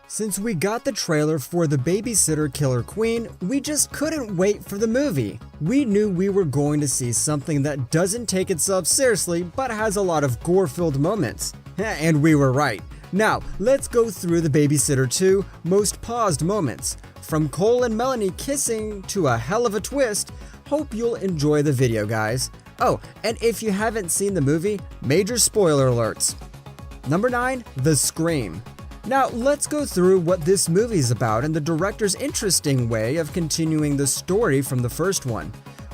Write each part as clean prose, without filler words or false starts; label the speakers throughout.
Speaker 1: Since we got the trailer for The Babysitter Killer Queen, we just couldn't wait for the movie. We knew we were going to see something that doesn't take itself seriously but has a lot of gore-filled moments. And we were right. Now, let's go through The Babysitter 2 most paused moments. From Cole and Melanie kissing to a hell of a twist. Hope you'll enjoy the video, guys. Oh, and if you haven't seen the movie, major spoiler alerts. Number 9, The Scream. Now, let's go through what this movie's about and the director's interesting way of continuing the story from the first one.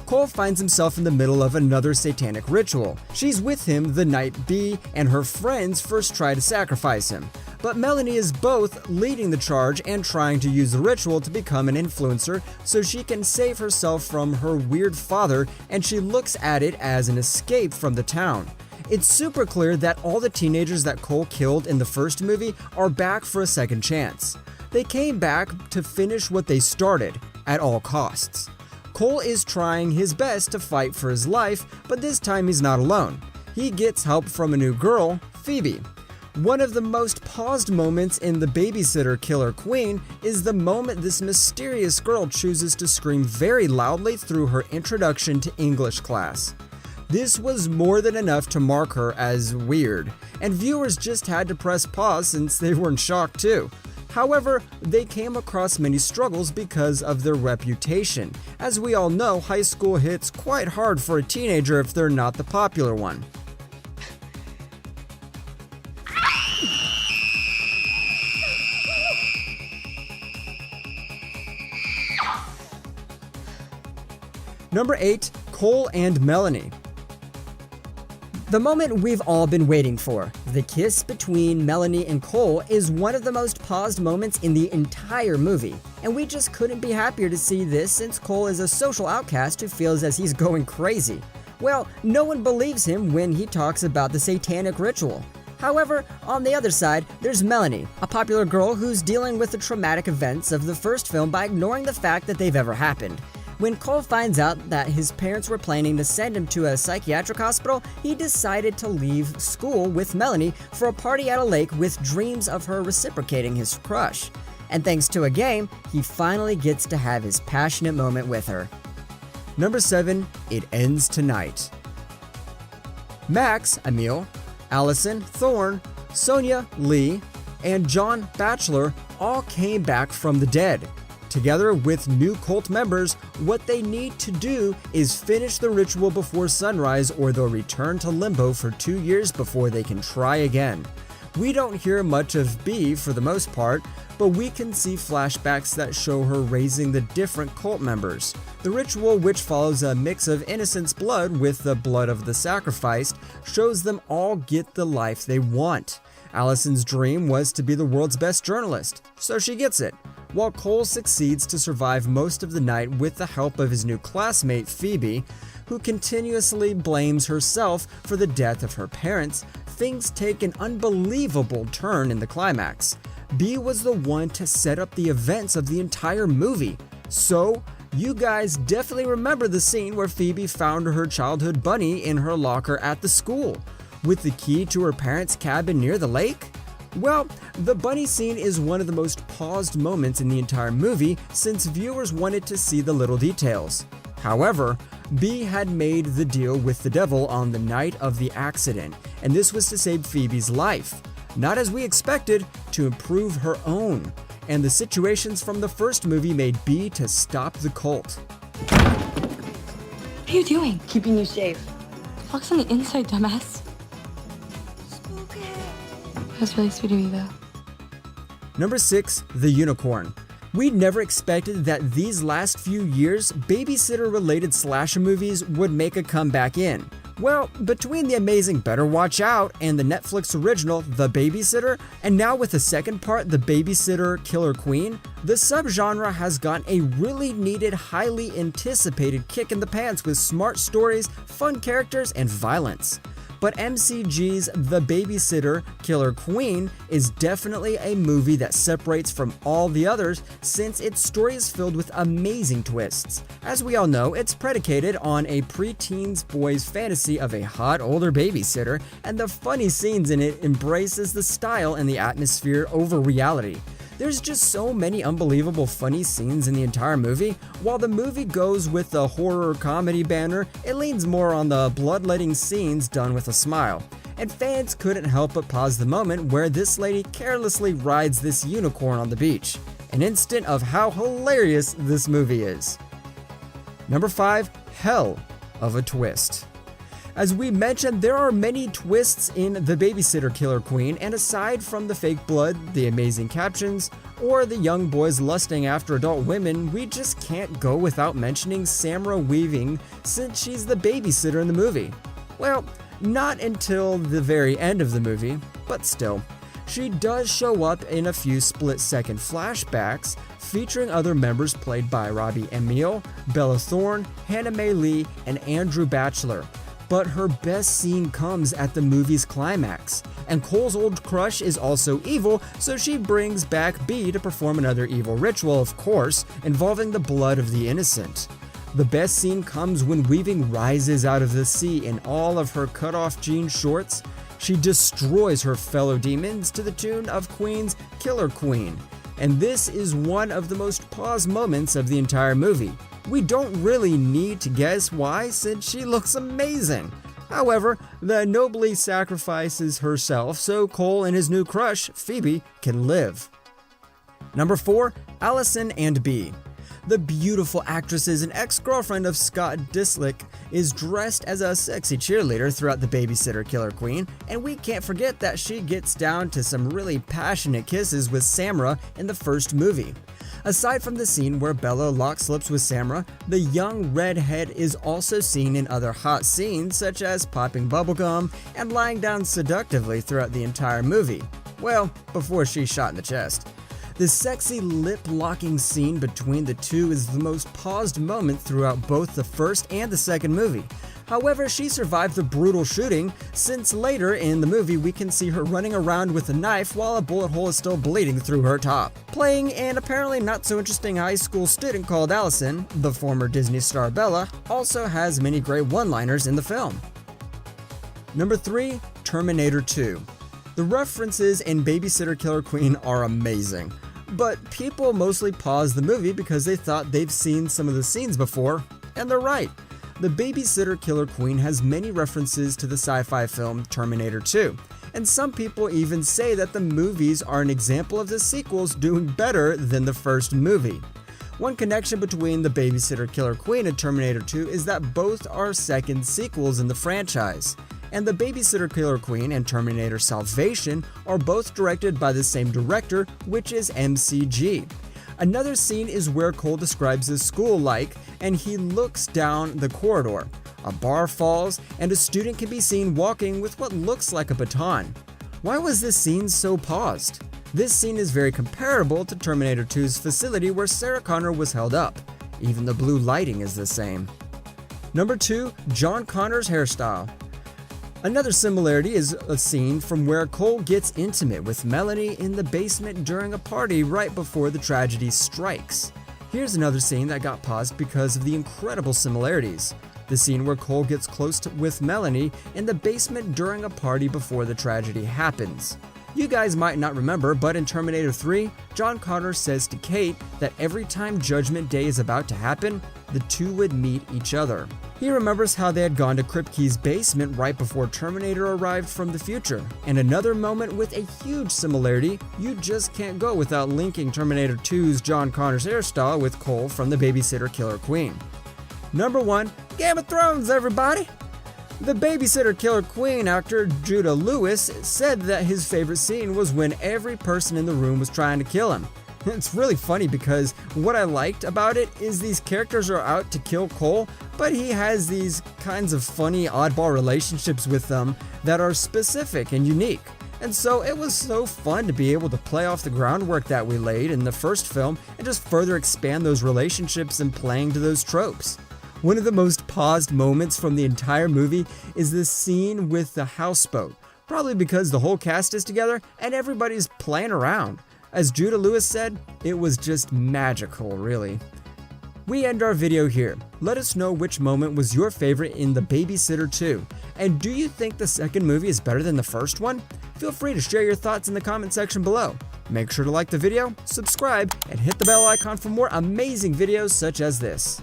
Speaker 1: Cole finds himself in the middle of another satanic ritual. She's with him the night B, and her friends first try to sacrifice him. But Melanie is both leading the charge and trying to use the ritual to become an influencer so she can save herself from her weird father, and she looks at it as an escape from the town. It's super clear that all the teenagers that Cole killed in the first movie are back for a second chance. They came back to finish what they started, at all costs. Cole is trying his best to fight for his life, but this time he's not alone. He gets help from a new girl, Phoebe. One of the most paused moments in The Babysitter Killer Queen is the moment this mysterious girl chooses to scream very loudly through her introduction to English class. This was more than enough to mark her as weird, and viewers just had to press pause since they were in shock too. However, they came across many struggles because of their reputation. As we all know, high school hits quite hard for a teenager if they're not the popular one. Number 8, Cole and Melanie.
Speaker 2: The moment we've all been waiting for, the kiss between Melanie and Cole, is one of the most paused moments in the entire movie, and we just couldn't be happier to see this since Cole is a social outcast who feels as he's going crazy. Well, no one believes him when he talks about the satanic ritual. However, on the other side, there's Melanie, a popular girl who's dealing with the traumatic events of the first film by ignoring the fact that they've ever happened. When Cole finds out that his parents were planning to send him to a psychiatric hospital, he decided to leave school with Melanie for a party at a lake with dreams of her reciprocating his crush. And thanks to a game, he finally gets to have his passionate moment with her.
Speaker 1: Number 7, It Ends Tonight. Max, Emil, Allison, Thorne, Sonia, Lee, and John Batchelor all came back from the dead. Together with new cult members, what they need to do is finish the ritual before sunrise or they'll return to limbo for 2 years before they can try again. We don't hear much of B for the most part, but we can see flashbacks that show her raising the different cult members. The ritual, which follows a mix of innocents' blood with the blood of the sacrificed, shows them all get the life they want. Allison's dream was to be the world's best journalist, so she gets it. While Cole succeeds to survive most of the night with the help of his new classmate Phoebe, who continuously blames herself for the death of her parents, things take an unbelievable turn in the climax. B was the one to set up the events of the entire movie. So, you guys definitely remember the scene where Phoebe found her childhood bunny in her locker at the school, with the key to her parents' cabin near the lake? Well, the bunny scene is one of the most paused moments in the entire movie since viewers wanted to see the little details. However, B had made the deal with the devil on the night of the accident, and this was to save Phoebe's life. Not as we expected, to improve her own. And the situations from the first movie made B to stop the cult.
Speaker 3: What are you doing?
Speaker 4: Keeping you safe.
Speaker 3: The lock's on the inside, dumbass. That's really sweet of you, though.
Speaker 1: Number 6, The Unicorn. We never expected that these last few years, babysitter-related slasher movies would make a comeback in. Well, between the amazing Better Watch Out and the Netflix original The Babysitter, and now with the second part, The Babysitter Killer Queen, the subgenre has gotten a really needed, highly anticipated kick in the pants with smart stories, fun characters, and violence. But MCG's The Babysitter Killer Queen is definitely a movie that separates from all the others since its story is filled with amazing twists. As we all know, it's predicated on a preteen boy's fantasy of a hot older babysitter, and the funny scenes in it embraces the style and the atmosphere over reality. There's just so many unbelievable funny scenes in the entire movie. While the movie goes with the horror comedy banner, it leans more on the bloodletting scenes done with a smile. And fans couldn't help but pause the moment where this lady carelessly rides this unicorn on the beach. An instant of how hilarious this movie is. Number 5, hell of a twist. As we mentioned, there are many twists in The Babysitter Killer Queen, and aside from the fake blood, the amazing captions, or the young boys lusting after adult women, we just can't go without mentioning Samara Weaving, since she's the babysitter in the movie. Well, not until the very end of the movie, but still. She does show up in a few split-second flashbacks, featuring other members played by Robbie Amell, Bella Thorne, Hannah Mae Lee, and Andrew Batchelor. But her best scene comes at the movie's climax, and Cole's old crush is also evil, so she brings back Bee to perform another evil ritual, of course, involving the blood of the innocent. The best scene comes when Weaving rises out of the sea in all of her cut-off jean shorts. She destroys her fellow demons to the tune of Queen's Killer Queen, and this is one of the most paused moments of the entire movie. We don't really need to guess why, since she looks amazing. However, the nobly sacrifices herself so Cole and his new crush, Phoebe, can live. Number 4, Allison and Bee. The beautiful actress and ex-girlfriend of Scott Disick is dressed as a sexy cheerleader throughout The Babysitter Killer Queen, and we can't forget that she gets down to some really passionate kisses with Samara in the first movie. Aside from the scene where Bella locks lips with Samara, the young redhead is also seen in other hot scenes such as popping bubblegum and lying down seductively throughout the entire movie. Well, before she's shot in the chest. The sexy lip-locking scene between the two is the most paused moment throughout both the first and the second movie. However, she survived the brutal shooting, since later in the movie we can see her running around with a knife while a bullet hole is still bleeding through her top. Playing an apparently not so interesting high school student called Allison, the former Disney star Bella, also has many great one-liners in the film. Number 3, Terminator 2. The references in Babysitter Killer Queen are amazing, but people mostly pause the movie because they thought they've seen some of the scenes before, and they're right. The Babysitter Killer Queen has many references to the sci-fi film Terminator 2, and some people even say that the movies are an example of the sequels doing better than the first movie. One connection between The Babysitter Killer Queen and Terminator 2 is that both are second sequels in the franchise. And The Babysitter Killer Queen and Terminator Salvation are both directed by the same director, which is MCG. Another scene is where Cole describes his school like, and he looks down the corridor. A bar falls, and a student can be seen walking with what looks like a baton. Why was this scene so paused? This scene is very comparable to Terminator 2's facility where Sarah Connor was held up. Even the blue lighting is the same. Number 2, John Connor's hairstyle. Another similarity is a scene from where Cole gets intimate with Melanie in the basement during a party right before the tragedy strikes. Here's another scene that got paused because of the incredible similarities. The scene where Cole gets close with Melanie in the basement during a party before the tragedy happens. You guys might not remember, but in Terminator 3, John Connor says to Kate that every time Judgment Day is about to happen, the two would meet each other. He remembers how they had gone to Kripke's basement right before Terminator arrived from the future. And another moment with a huge similarity, you just can't go without linking Terminator 2's John Connor's hairstyle with Cole from The Babysitter Killer Queen. Number 1, Game of Thrones, everybody! The Babysitter Killer Queen actor Judah Lewis said that his favorite scene was when every person in the room was trying to kill him. It's really funny because what I liked about it is these characters are out to kill Cole, but he has these kinds of funny oddball relationships with them that are specific and unique. And so it was so fun to be able to play off the groundwork that we laid in the first film and just further expand those relationships and playing to those tropes. One of the most paused moments from the entire movie is this scene with the houseboat, probably because the whole cast is together and everybody's playing around. As Judah Lewis said, it was just magical, really. We end our video here. Let us know which moment was your favorite in The Babysitter 2, and do you think the second movie is better than the first one? Feel free to share your thoughts in the comment section below. Make sure to like the video, subscribe, and hit the bell icon for more amazing videos such as this.